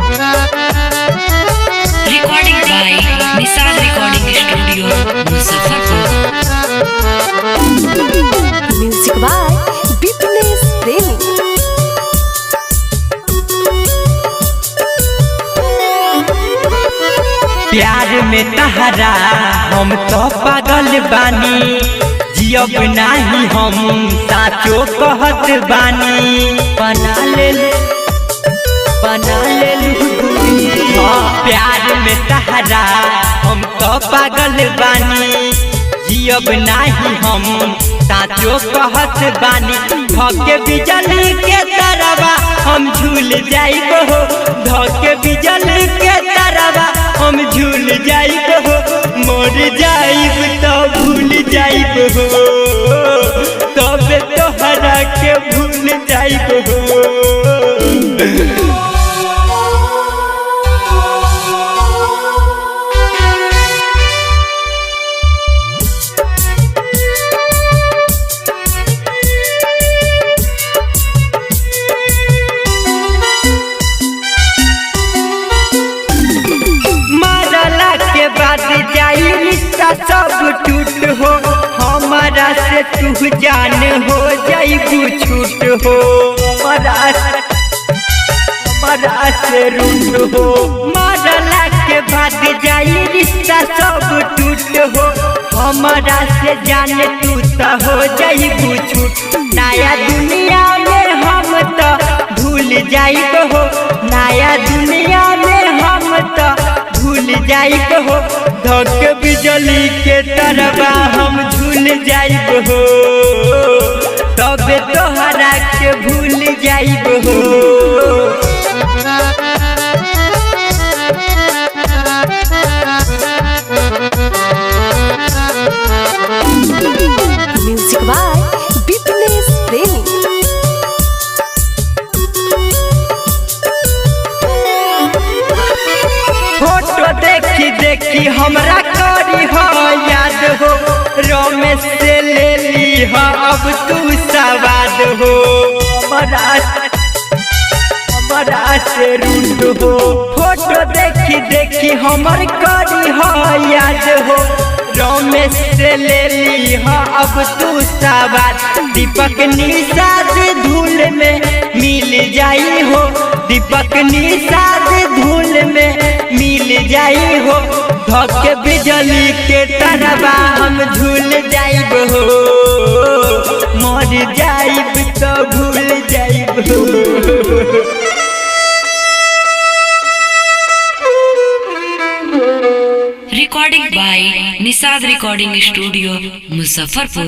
Recording by Nisad Recording Studio, Muzaffarpur. Music by Bipnesh Premi. प्यार में तहरा हम तो पागल बानी, जियब नाही हम साचो कहत बानी। बना ले प्यार में तहरा हम तो पागल बानी, जियब नाही हम साचो कहत बानी। धके बिजली के तरवा हम झूल जाइब हो, धके बिजली के तरवा हम झूल जाइब हो। मर जाइब तो भूल जाइब हो, तब तोहरा के भूल जाइब हो। जाई रिश्ता सब टूट हो, हमारा से तू जान हो जाइबू छूट हो। हमारा से रूठ हो, मरला के बाद जाई रिश्ता सब टूट हो। हमारा से जान तू तो हो जाइबू छूट। नया दुनिया में हम तो भूल जाइब हो, नया दुनिया में हम तो भूल जाइब हो। धक बिजली के तरवा हम झूल जाइब हो, तब तोहरा के भूल जाइब हो। Music by Bipnesh Premi. Photo देखी देखी हमरा करी हो याद हो, रमेश से ले ली हो अब तू सवाद हो। हमारा से रूठ हो, फोटो देखी देखी हमर करी हो याद हो, रमेश से ले ली हो अब तू सवाद। दीपक निषाद धूल में मिल जाई हो, दीपक निषाद धूल में मिल जाई हो। धक बिजली के तरवा हम झूल जाइब हो, मर जाइब तो भूल जाइब हो। Recording by Nisad Recording Studio, Muzaffarpur.